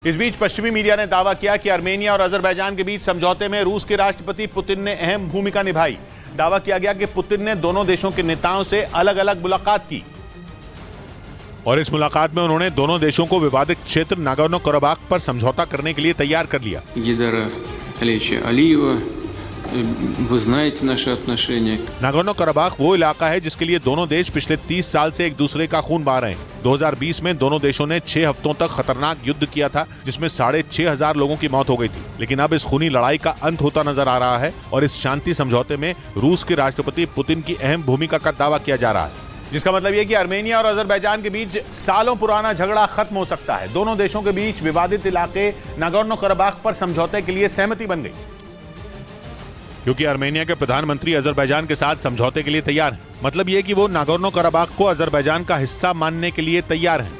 इस बीच पश्चिमी मीडिया ने दावा किया कि आर्मेनिया और अजरबैजान के बीच समझौते में रूस के राष्ट्रपति पुतिन ने अहम भूमिका निभाई। दावा किया गया कि पुतिन ने दोनों देशों के नेताओं से अलग अलग मुलाकात की और इस मुलाकात में उन्होंने दोनों देशों को विवादित क्षेत्र नागोर्नो कराबाख पर समझौता करने के लिए तैयार कर लिया। नागोर्नो कराबाख वो इलाका है जिसके लिए दोनों देश पिछले 30 साल से एक दूसरे का खून बहा रहे हैं। 2020 में दोनों देशों ने 6 हफ्तों तक खतरनाक युद्ध किया था जिसमें 6,500 लोगों की मौत हो गई थी। लेकिन अब इस खूनी लड़ाई का अंत होता नजर आ रहा है और इस शांति समझौते में रूस के राष्ट्रपति पुतिन की अहम भूमिका का दावा किया जा रहा है, जिसका मतलब यह कि आर्मेनिया और अजरबैजान के बीच सालों पुराना झगड़ा खत्म हो सकता है। दोनों देशों के बीच विवादित इलाके नागोर्नो कराबाख पर समझौते के लिए सहमति बन गई क्योंकि आर्मेनिया के प्रधानमंत्री अजरबैजान के साथ समझौते के लिए तैयार हैं। मतलब ये कि वो नागोर्नो कराबाख को अजरबैजान का हिस्सा मानने के लिए तैयार हैं।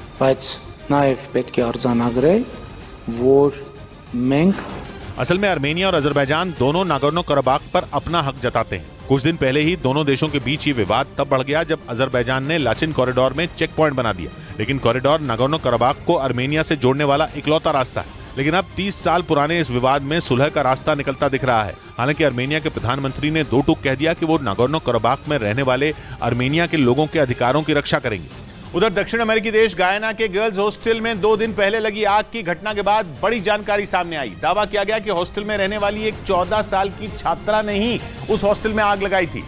असल में आर्मेनिया और अजरबैजान दोनों नागोर्नो कराबाख पर अपना हक जताते हैं। कुछ दिन पहले ही दोनों देशों के बीच ये विवाद तब बढ़ गया जब अजरबैजान ने लाचिन कॉरिडोर में चेक पॉइंट बना दिया। लेकिन कॉरिडोर नागोर्नो कराबाख को आर्मेनिया से जोड़ने वाला इकलौता रास्ता है। लेकिन अब 30 साल पुराने इस विवाद में सुलह का रास्ता निकलता दिख रहा है। हालांकि आर्मेनिया के प्रधानमंत्री ने दो टूक कह दिया कि वो नागोर्नो कराबाख में रहने वाले आर्मेनिया के लोगों के अधिकारों की रक्षा करेंगे। उधर दक्षिण अमेरिकी देश गायना के गर्ल्स हॉस्टल में 2 दिन पहले लगी आग की घटना के बाद बड़ी जानकारी सामने आई। दावा किया गया कि हॉस्टल में रहने वाली एक 14 साल की छात्रा ने ही उस हॉस्टल में आग लगाई थी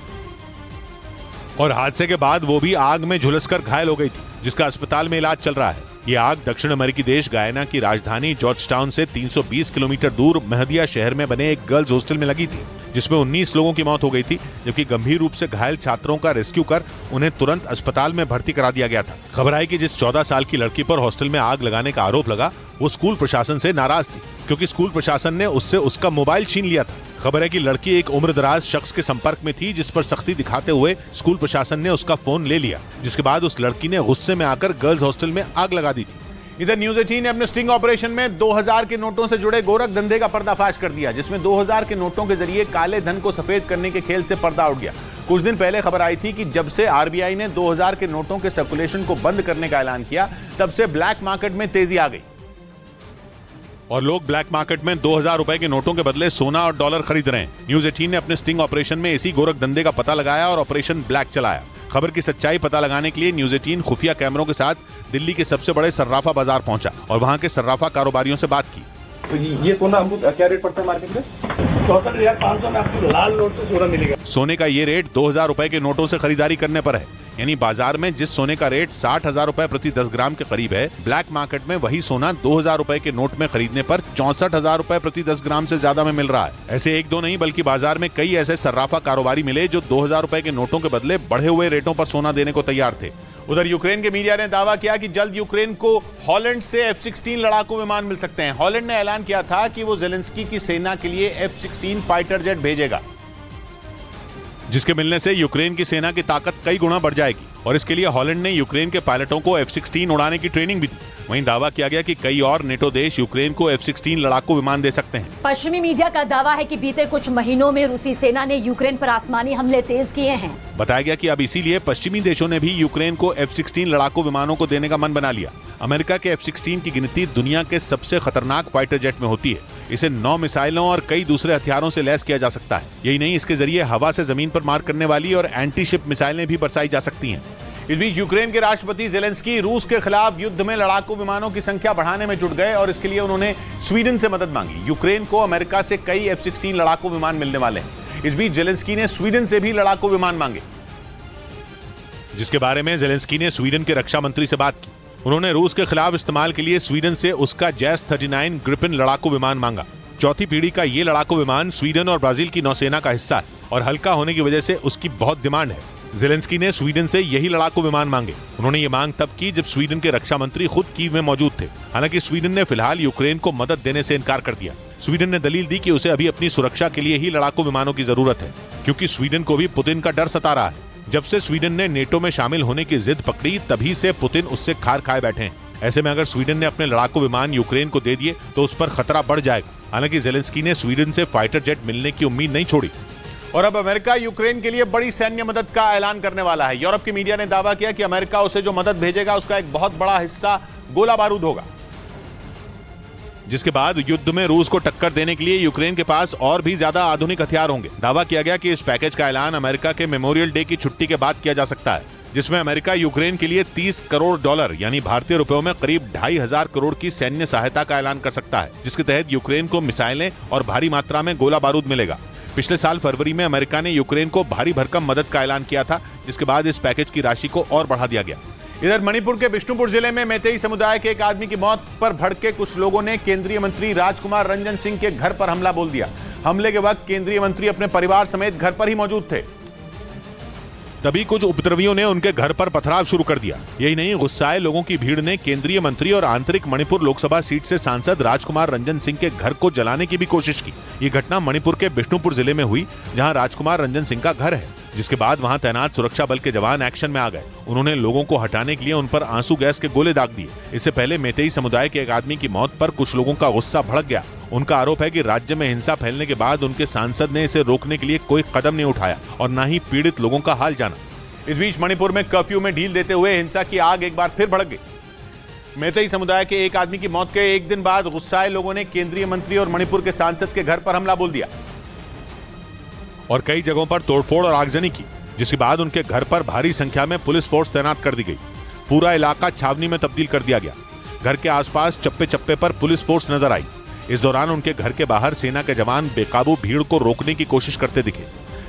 और हादसे के बाद वो भी आग में झुलसकर घायल हो गई थी, जिसका अस्पताल में इलाज चल रहा है। ये आग दक्षिण अमेरिकी देश गायना की राजधानी जॉर्जटाउन से 320 किलोमीटर दूर महदिया शहर में बने एक गर्ल्स हॉस्टल में लगी थी, जिसमें 19 लोगों की मौत हो गई थी, जबकि गंभीर रूप से घायल छात्रों का रेस्क्यू कर उन्हें तुरंत अस्पताल में भर्ती करा दिया गया था। खबर आई कि जिस 14 साल की लड़की पर हॉस्टल में आग लगाने का आरोप लगा, वो स्कूल प्रशासन से नाराज थी क्योंकि स्कूल प्रशासन ने उससे उसका मोबाइल छीन लिया था। खबर है कि लड़की एक उम्रदराज शख्स के संपर्क में थी, जिस पर सख्ती दिखाते हुए स्कूल प्रशासन ने उसका फोन ले लिया, जिसके बाद उस लड़की ने गुस्से में आकर गर्ल्स हॉस्टल में आग लगा दी थी। इधर न्यूज़ 18 ने अपने स्टिंग ऑपरेशन में 2000 के नोटों से जुड़े गोरख धंधे का पर्दाफाश कर दिया, जिसमें 2000 के नोटों के जरिए काले धन को सफेद करने के खेल से पर्दा उठ गया। कुछ दिन पहले खबर आई थी कि जब से आरबीआई ने 2000 के नोटों के सर्कुलेशन को बंद करने का ऐलान किया, तब से ब्लैक मार्केट में तेजी आ गई और लोग ब्लैक मार्केट में 2000 रुपए के नोटों के बदले सोना और डॉलर खरीद रहे हैं। न्यूज़ 18 ने अपने स्टिंग ऑपरेशन में इसी गोरख धंधे का पता लगाया और ऑपरेशन ब्लैक चलाया। खबर की सच्चाई पता लगाने के लिए न्यूज़ 18 खुफिया कैमरों के साथ दिल्ली के सबसे बड़े सर्राफा बाजार पहुंचा और वहां के सर्राफा कारोबारियों से बात की। तो ये सोना हमको क्या रेट पड़ता है मार्केट में? 64,500 में आपको लाल नोट से सोना मिलेगा। सोने का ये रेट 2000 रुपए के नोटों से खरीदारी करने पर है, यानी बाजार में जिस सोने का रेट 60,000 रुपए प्रति 10 ग्राम के करीब है, ब्लैक मार्केट में वही सोना 2000 रुपए के नोट में खरीदने पर 64,000 रुपए प्रति 10 ग्राम से ज्यादा में मिल रहा है। ऐसे एक दो नहीं बल्कि बाजार में कई ऐसे सर्राफा कारोबारी मिले जो 2000 रुपए के नोटों के बदले बढ़े हुए रेटों पर सोना देने को तैयार थे। उधर यूक्रेन के मीडिया ने दावा किया कि जल्द यूक्रेन को हॉलैंड से F-16 लड़ाकू विमान मिल सकते हैं। हॉलैंड ने ऐलान किया था कि वो ज़ेलेंस्की की सेना के लिए F-16 फाइटर जेट भेजेगा, जिसके मिलने से यूक्रेन की सेना की ताकत कई गुना बढ़ जाएगी और इसके लिए हॉलैंड ने यूक्रेन के पायलटों को F-16 उड़ाने की ट्रेनिंग भी दी। वहीं दावा किया गया कि कई और नेटो देश यूक्रेन को F-16 लड़ाकू विमान दे सकते हैं। पश्चिमी मीडिया का दावा है कि बीते कुछ महीनों में रूसी सेना ने यूक्रेन पर आसमानी हमले तेज किए हैं। बताया गया कि अब इसीलिए पश्चिमी देशों ने भी यूक्रेन को F-16 लड़ाकू विमानों को देने का मन बना लिया। अमेरिका के F-16 की गिनती दुनिया के सबसे खतरनाक फाइटर जेट में होती है। इसे 9 मिसाइलों और कई दूसरे हथियारों से लैस किया जा सकता है। यही नहीं, इसके जरिए हवा से जमीन पर मार करने वाली और एंटी शिप मिसाइलें भी बरसाई जा सकती हैं। इस बीच यूक्रेन के राष्ट्रपति ज़ेलेंस्की रूस के खिलाफ युद्ध में लड़ाकू विमानों की संख्या बढ़ाने में जुट गए और इसके लिए उन्होंने स्वीडन से मदद मांगी। यूक्रेन को अमेरिका से कई F-16 लड़ाकू विमान मिलने वाले हैं। इस बीच ज़ेलेंस्की ने स्वीडन से भी लड़ाकू विमान मांगे, जिसके बारे में ज़ेलेंस्की ने स्वीडन के रक्षा मंत्री से बात की। उन्होंने रूस के खिलाफ इस्तेमाल के लिए स्वीडन से उसका जैस 39 ग्रिपिन लड़ाकू विमान मांगा। चौथी पीढ़ी का ये लड़ाकू विमान स्वीडन और ब्राजील की नौसेना का हिस्सा है और हल्का होने की वजह से उसकी बहुत डिमांड है। ज़ेलेंस्की ने स्वीडन से यही लड़ाकू विमान मांगे। उन्होंने ये मांग तब की जब स्वीडन के रक्षा मंत्री खुद कीव में मौजूद थे। हालांकि स्वीडन ने फिलहाल यूक्रेन को मदद देने से इनकार कर दिया। स्वीडन ने दलील दी कि उसे अभी अपनी सुरक्षा के लिए ही लड़ाकू विमानों की जरूरत है, क्योंकि स्वीडन को भी पुतिन का डर सता रहा है। जब से स्वीडन ने नेटो में शामिल होने की जिद पकड़ी, तभी से पुतिन उससे खार खाए बैठे हैं। ऐसे में अगर स्वीडन ने अपने लड़ाकू विमान यूक्रेन को दे दिए तो उस पर खतरा बढ़ जाएगा। हालांकि ज़ेलेंस्की ने स्वीडन से फाइटर जेट मिलने की उम्मीद नहीं छोड़ी। और अब अमेरिका यूक्रेन के लिए बड़ी सैन्य मदद का ऐलान करने वाला है। यूरोप की मीडिया ने दावा किया कि अमेरिका उसे जो मदद भेजेगा उसका एक बहुत बड़ा हिस्सा गोला बारूद होगा। जिसके बाद युद्ध में रूस को टक्कर देने के लिए यूक्रेन के पास और भी ज्यादा आधुनिक हथियार होंगे। दावा किया गया कि इस पैकेज का ऐलान अमेरिका के मेमोरियल डे की छुट्टी के बाद किया जा सकता है, जिसमें अमेरिका यूक्रेन के लिए $30 करोड़ यानी भारतीय रुपयों में करीब 2,500 करोड़ की सैन्य सहायता का ऐलान कर सकता है, जिसके तहत यूक्रेन को मिसाइलें और भारी मात्रा में गोला बारूद मिलेगा। पिछले साल फरवरी में अमेरिका ने यूक्रेन को भारी भरकम मदद का ऐलान किया था, जिसके बाद इस पैकेज की राशि को और बढ़ा दिया गया। इधर मणिपुर के बिष्णुपुर जिले में मैतेई समुदाय के एक आदमी की मौत पर भड़के कुछ लोगों ने केंद्रीय मंत्री राजकुमार रंजन सिंह के घर पर हमला बोल दिया। हमले के वक्त केंद्रीय मंत्री अपने परिवार समेत घर पर ही मौजूद थे। तभी कुछ उपद्रवियों ने उनके घर पर पथराव शुरू कर दिया। यही नहीं, गुस्साए लोगों की भीड़ ने केंद्रीय मंत्री और आंतरिक मणिपुर लोकसभा सीट से सांसद राजकुमार रंजन सिंह के घर को जलाने की भी कोशिश की। ये घटना मणिपुर के बिष्णुपुर जिले में हुई, जहां राजकुमार रंजन सिंह का घर है, जिसके बाद वहां तैनात सुरक्षा बल के जवान एक्शन में आ गए। उन्होंने लोगों को हटाने के लिए उन पर आंसू गैस के गोले दाग दिए। इससे पहले मैतेई समुदाय के एक आदमी की मौत पर कुछ लोगों का गुस्सा भड़क गया। उनका आरोप है कि राज्य में हिंसा फैलने के बाद उनके सांसद ने इसे रोकने के लिए कोई कदम नहीं उठाया और न ही पीड़ित लोगों का हाल जाना। इस बीच मणिपुर में कर्फ्यू में ढील देते हुए हिंसा की आग एक बार फिर भड़क गई। मैतेई समुदाय के एक आदमी की मौत के एक दिन बाद गुस्साए लोगों ने केंद्रीय मंत्री और मणिपुर के सांसद के घर पर हमला बोल दिया और कई जगहों पर तोड़फोड़ और आगजनी की, जिसके बाद उनके घर पर भारी संख्या में पुलिस फोर्स तैनात कर दी गई। पूरा इलाका छावनी में तब्दील कर दिया गया। घर के आसपास चप्पे चप्पे पर पुलिस फोर्स नजर आई। इस दौरान उनके घर के बाहर सेना के जवान बेकाबू भीड़ को रोकने की कोशिश करते दिखे।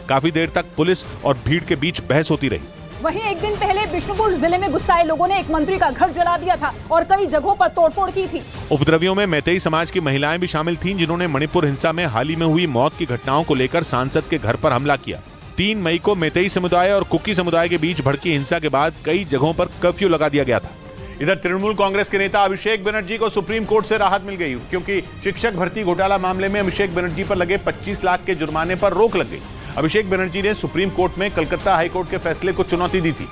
काफी देर तक पुलिस और भीड़ के बीच बहस होती रही। वहीं एक दिन पहले बिष्णुपुर जिले में गुस्साए लोगों ने एक मंत्री का घर जला दिया था और कई जगहों पर तोड़फोड़ की थी। उपद्रवियों में मैतेई समाज की महिलाएं भी शामिल थीं, जिन्होंने मणिपुर हिंसा में हाल ही में हुई मौत की घटनाओं को लेकर सांसद के घर पर हमला किया। 3 मई को मैतेई समुदाय और कुकी समुदाय के बीच भड़की हिंसा के बाद कई जगहों पर कर्फ्यू लगा दिया गया था। इधर तृणमूल कांग्रेस के नेता अभिषेक बनर्जी को सुप्रीम कोर्ट से राहत मिल गई, क्योंकि शिक्षक भर्ती घोटाला मामले में अभिषेक बनर्जी पर लगे 25 लाख के जुर्माने पर रोक लग गई। अभिषेक बनर्जी ने सुप्रीम कोर्ट में कलकत्ता हाईकोर्ट के फैसले को चुनौती दी थी,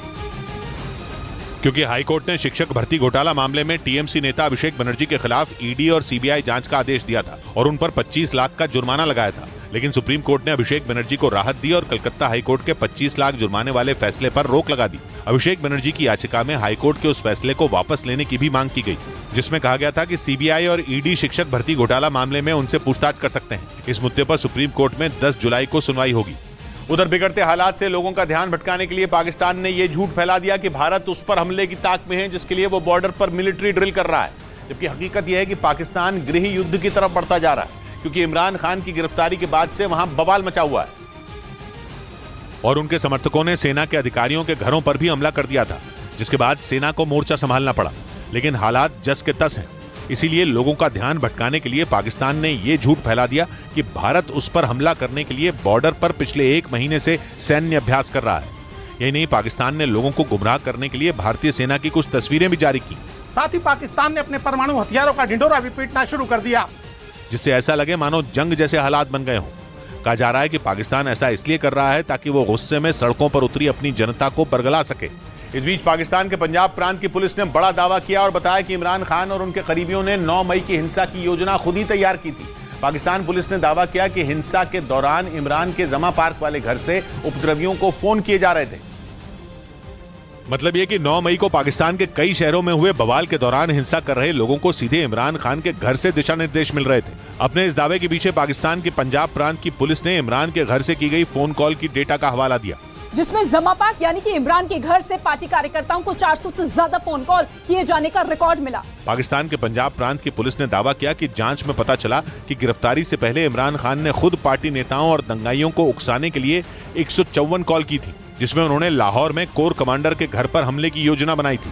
क्योंकि हाईकोर्ट ने शिक्षक भर्ती घोटाला मामले में टीएमसी नेता अभिषेक बनर्जी के खिलाफ ईडी और सीबीआई जांच का आदेश दिया था और उन पर 25 लाख का जुर्माना लगाया था। लेकिन सुप्रीम कोर्ट ने अभिषेक बनर्जी को राहत दी और कलकत्ता हाईकोर्ट के 25 लाख जुर्माने वाले फैसले पर रोक लगा दी। अभिषेक बनर्जी की याचिका में हाईकोर्ट के उस फैसले को वापस लेने की भी मांग की गई, जिसमें कहा गया था कि सीबीआई और ईडी शिक्षक भर्ती घोटाला मामले में उनसे पूछताछ कर सकते हैं। इस मुद्दे पर सुप्रीम कोर्ट में 10 जुलाई को सुनवाई होगी। उधर बिगड़ते हालात से लोगों का ध्यान भटकाने के लिए पाकिस्तान ने यह झूठ फैला दिया कि भारत उस पर हमले की ताक में है जिसके लिए वो बॉर्डर पर मिलिट्री ड्रिल कर रहा है, जबकि हकीकत यह है कि पाकिस्तान गृह युद्ध की तरफ बढ़ता जा रहा है, क्योंकि इमरान खान की गिरफ्तारी के बाद से वहां बवाल मचा हुआ है और उनके समर्थकों ने सेना के अधिकारियों के घरों पर भी हमला कर दिया था, जिसके बाद सेना को मोर्चा संभालना पड़ा। लेकिन हालात जस के तस हैं, इसीलिए लोगों का ध्यान भटकाने के लिए पाकिस्तान ने यह झूठ फैला दिया कि भारत उस पर हमला करने के लिए बॉर्डर पर पिछले 1 महीने से सैन्य अभ्यास कर रहा है। यही नहीं, पाकिस्तान ने लोगों को गुमराह करने के लिए भारतीय सेना की कुछ तस्वीरें भी जारी की। साथ ही पाकिस्तान ने अपने परमाणु हथियारों का ढिंढोरा भी पीटना शुरू कर दिया, जिससे ऐसा लगे मानो जंग जैसे हालात बन गए हों। कहा जा रहा है कि पाकिस्तान ऐसा इसलिए कर रहा है ताकि वो गुस्से में सड़कों पर उतरी अपनी जनता को बरगला सके। इस बीच पाकिस्तान के पंजाब प्रांत की पुलिस ने बड़ा दावा किया और बताया कि इमरान खान और उनके करीबियों ने 9 मई की हिंसा की योजना खुद ही तैयार की थी। पाकिस्तान पुलिस ने दावा किया कि हिंसा के दौरान इमरान के जमा पार्क वाले घर से उपद्रवियों को फोन किए जा रहे थे। मतलब ये कि 9 मई को पाकिस्तान के कई शहरों में हुए बवाल के दौरान हिंसा कर रहे लोगों को सीधे इमरान खान के घर से दिशा निर्देश मिल रहे थे। अपने इस दावे के पीछे पाकिस्तान की पंजाब प्रांत की पुलिस ने इमरान के घर से की गई फोन कॉल की डेटा का हवाला दिया, जिसमें जमा पार्क यानी कि इमरान के घर से पार्टी कार्यकर्ताओं को 400 से ज्यादा फोन कॉल किए जाने का रिकॉर्ड मिला। पाकिस्तान के पंजाब प्रांत की पुलिस ने दावा किया कि जांच में पता चला कि गिरफ्तारी से पहले इमरान खान ने खुद पार्टी नेताओं और दंगाइयों को उकसाने के लिए 154 कॉल की थी, जिसमें उन्होंने लाहौर में कोर कमांडर के घर पर हमले की योजना बनाई थी।